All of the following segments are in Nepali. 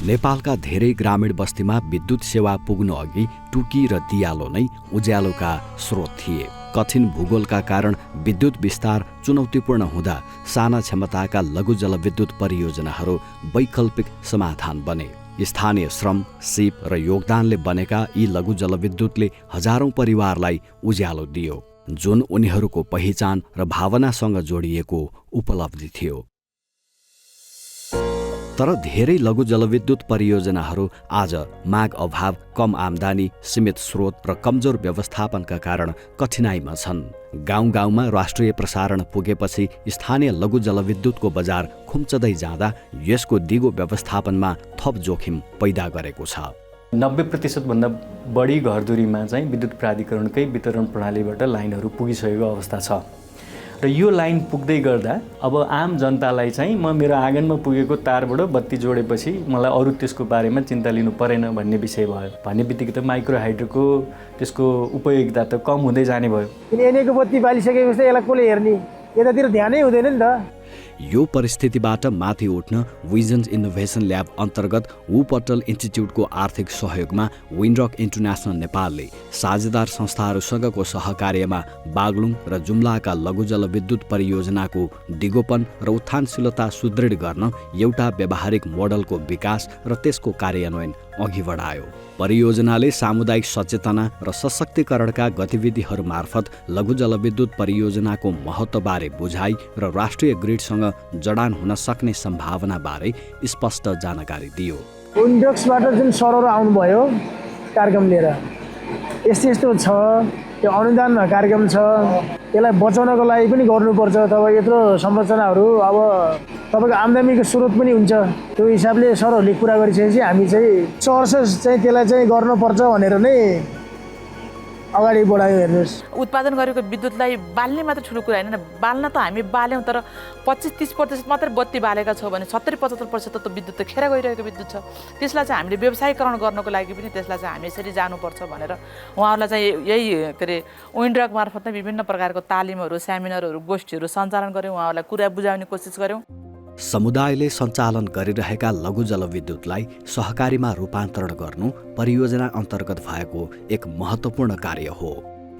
नेपालका धेरै ग्रामीण बस्तीमा विद्युत सेवा पुग्नु अघि टुकी र दियालो नै उज्यालोका स्रोत थिए। कठिन भूगोलका कारण विद्युत विस्तार चुनौतीपूर्ण हुँदा साना क्षमताका लघु जलविद्युत परियोजनाहरू वैकल्पिक समाधान बने। स्थानीय श्रम, सिप र योगदानले बनेका यी लघु जलविद्युतले हजारौं परिवारलाई उज्यालो दियो, जुन उनीहरूको पहिचान र भावनासँग जोडिएको उपलब्धि थियो। तर धेरै लघु जलविद्युत परियोजनाहरू आज माग अभाव, कम आम्दानी, सीमित स्रोत र कमजोर व्यवस्थापनका कारण कठिनाइमा छन्। गाउँ गाउँमा राष्ट्रिय प्रसारण पुगेपछि स्थानीय लघु जलविद्युतको बजार खुम्चदै जाँदा यसको दिगो व्यवस्थापनमा थप जोखिम पैदा गरेको छ। 90% भन्दा बढी घरधुरीमा चाहिँ विद्युत प्राधिकरणकै वितरण प्रणालीबाट लाइनहरू पुगिसकेको अवस्था छ र यो लाइन पुग्दै गर्दा अब आम जनतालाई चाहिँ म मेरो आँगनमा पुगेको तारबाट बत्ती जोडेपछि मलाई अरू त्यसको बारेमा चिन्ता लिनु परेन भन्ने विषय भयो। भन्ने बित्तिकै त माइक्रो हाइड्रोको त्यसको उपयोगिता त कम हुँदै जाने भयो। एनएको बत्ती बालिसकेपछि यसलाई कसले हेर्ने, यतातिर ध्यानै हुँदैन नि त। यो परिस्थितिबाट माथि उठ्न विजन्स इनोभेसन ल्याब अन्तर्गत वुपटल इन्स्टिच्युटको आर्थिक सहयोगमा विन्डरक इन्टरनेसनल नेपालले साझेदार संस्थाहरूसँगको सहकार्यमा बागलुङ र जुम्लाका लघु जलविद्युत परियोजनाको दिगोपन र उत्थानशीलता सुदृढ गर्न एउटा व्यावहारिक मोडलको विकास र त्यसको कार्यान्वयन अघि बढायो। परियोजनाले सामुदायिक सचेतना र सशक्तिकरणका गतिविधिहरू मार्फत लघु जलविद्युत परियोजनाको महत्त्वबारे बुझाइ र राष्ट्रिय ग्रिडसँग जडान हुन सक्ने सम्भावनाबारे स्पष्ट जानकारी दियो। विन्डक्सबाट जुन सरहरू आउनुभयो कार्यक्रम लिएर, यस्तो छ, त्यो अनुदानमा कार्यक्रम छ, त्यसलाई बचाउनको लागि पनि गर्नुपर्छ। तपाईँ यत्रो संरचनाहरू, अब तपाईँको आम्दानीको स्रोत पनि हुन्छ। त्यो हिसाबले सरहरूले कुरा गरिसकेपछि हामी चाहिँ चर्च चाहिँ त्यसलाई चाहिँ गर्नुपर्छ भनेर नै अगाडि बढायो। हेर्नुहोस्, उत्पादन गरेको विद्युतलाई बाल्ने मात्र ठुलो कुरा होइन, बाल्न त हामी बाल्यौँ, तर 25-30% मात्रै बत्ती बालेका छौँ भने 70-75% त विद्युत त खेर गइरहेको विद्युत छ। त्यसलाई चाहिँ हामीले व्यवसायीकरण गर्नको लागि पनि त्यसलाई चाहिँ हामी यसरी जानुपर्छ भनेर उहाँहरूलाई चाहिँ यही के अरे विन्डरक मार्फत नै विभिन्न प्रकारको तालिमहरू, सेमिनारहरू, गोष्ठीहरू सञ्चालन गऱ्यौँ, उहाँहरूलाई कुरा बुझाउने कोसिस गऱ्यौँ। समुदायले सञ्चालन गरिरहेका लघु जलविद्युतलाई सहकारीमा रूपान्तरण गर्नु परियोजना अन्तर्गत भएको एक महत्त्वपूर्ण कार्य हो,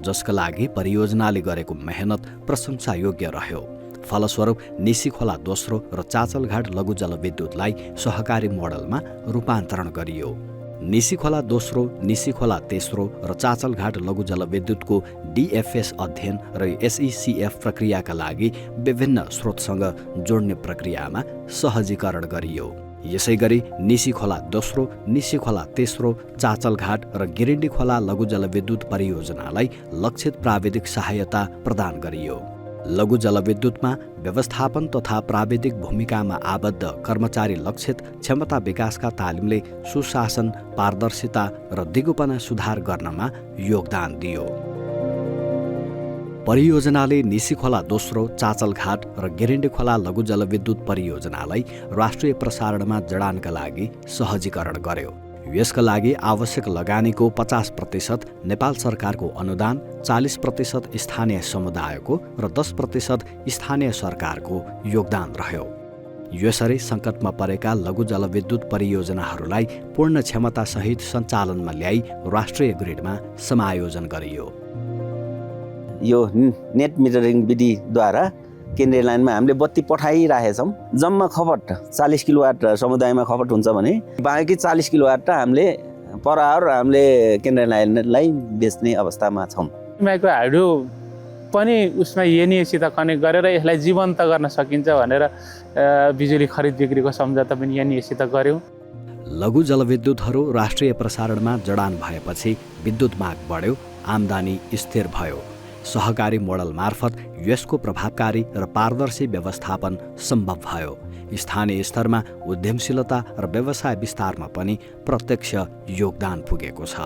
जसका लागि परियोजनाले गरेको मेहनत प्रशंसायोग्य रह्यो। फलस्वरूप निसीखोला दोस्रो र चाचलघाट लघु जलविद्युतलाई सहकारी मोडलमा रूपान्तरण गरियो। निसीखोला दोस्रो, निसीखोला तेस्रो र चाचलघाट लघु जलविद्युतको DFS अध्ययन र SECF प्रक्रियाका लागि विभिन्न स्रोतसँग जोड्ने प्रक्रियामा सहजीकरण गरियो। यसैगरी निसीखोला दोस्रो, निसीखोला तेस्रो, चाचलघाट र गिरिन्डी खोला लघु जलविद्युत परियोजनालाई लक्षित प्राविधिक सहायता प्रदान गरियो। लघु जलविद्युतमा व्यवस्थापन तथा प्राविधिक भूमिकामा आबद्ध कर्मचारी लक्षित क्षमता विकासका तालिमले सुशासन, पारदर्शिता र दिगोपना सुधार गर्नमा योगदान दियो। परियोजनाले निसीखोला दोस्रो, चाचलघाट र गिरिन्डी खोला लघु जलविद्युत परियोजनालाई राष्ट्रिय प्रसारणमा जडानका लागि सहजीकरण गर्यो। यसका लागि आवश्यक लगानीको 50% नेपाल सरकारको अनुदान, 40% स्थानीय समुदायको र 10% स्थानीय सरकारको योगदान रह्यो। यसरी सङ्कटमा परेका लघु जलविद्युत परियोजनाहरूलाई पूर्ण क्षमतासहित सञ्चालनमा ल्याई राष्ट्रिय ग्रिडमा समायोजन गरियो। यो नेट मिटरिङ विधिद्वारा केन्द्रीय लाइनमा हामीले बत्ती पठाइरहेछौँ। जम्मा खपत 40 किलोवाट समुदायमा खपत हुन्छ भने बाँकी 40 किलोवाट हामीले पर आवर हामीले केन्द्रीय लाइनलाई बेच्ने अवस्थामा छौँ। माइक्रो हाइड्रो पनि उसमा एनइएसित कनेक्ट गरेर यसलाई जीवन्त गर्न सकिन्छ भनेर बिजुली खरिद बिक्रीको सम्झौता पनि एनइएसित गऱ्यौँ। लघु जलविद्युतहरू राष्ट्रिय प्रसारणमा जडान भएपछि विद्युत माग बढ्यो, आम्दानी स्थिर भयो। सहकारी मोडल मार्फत यसको प्रभावकारी र पारदर्शी व्यवस्थापन सम्भव भयो। स्थानीय स्तरमा उद्यमशीलता र व्यवसाय विस्तारमा पनि प्रत्यक्ष योगदान पुगेको छ।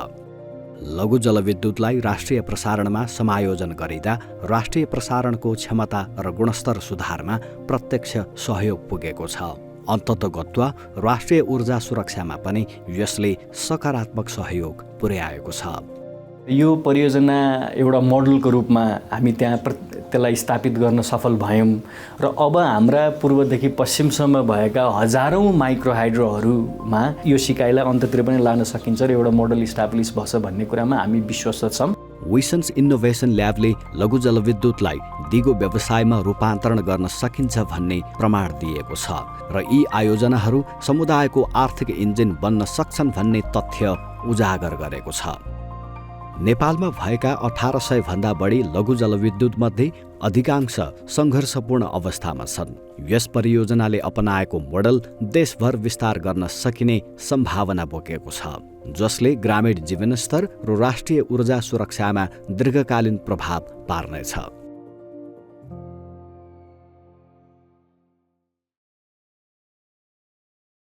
लघु जलविद्युतलाई राष्ट्रिय प्रसारणमा समायोजन गरिँदा राष्ट्रिय प्रसारणको क्षमता र गुणस्तर सुधारमा प्रत्यक्ष सहयोग पुगेको छ। अन्ततगत्वा राष्ट्रिय ऊर्जा सुरक्षामा पनि यसले सकारात्मक सहयोग पुर्याएको छ। यो परियोजना एउटा मोडलको रूपमा हामी त्यहाँ त्यसलाई स्थापित गर्न सफल भयौँ र अब हाम्रा पूर्वदेखि पश्चिमसम्म भएका हजारौँ माइक्रो हाइड्रोहरूमा यो सिकाइलाई अन्त्यतिर पनि लान सकिन्छ र एउटा मोडल इस्टाब्लिस भछ भन्ने कुरामा हामी विश्वस्त छौँ। विसन्स इनोभेसन ल्याबले लघु जलविद्युतलाई दिगो व्यवसायमा रूपान्तरण गर्न सकिन्छ भन्ने प्रमाण दिएको छ र यी आयोजनाहरू समुदायको आर्थिक इन्जिन बन्न सक्छन् भन्ने तथ्य उजागर गरेको छ। नेपालमा भएका 1800 भन्दा बढी लघु जलविद्युतमध्ये अधिकांश सङ्घर्षपूर्ण अवस्थामा छन्। यस परियोजनाले अपनाएको मोडल देशभर विस्तार गर्न सकिने सम्भावना बोकेको छ, जसले ग्रामीण जीवनस्तर र राष्ट्रिय ऊर्जा सुरक्षामा दीर्घकालीन प्रभाव पार्नेछ।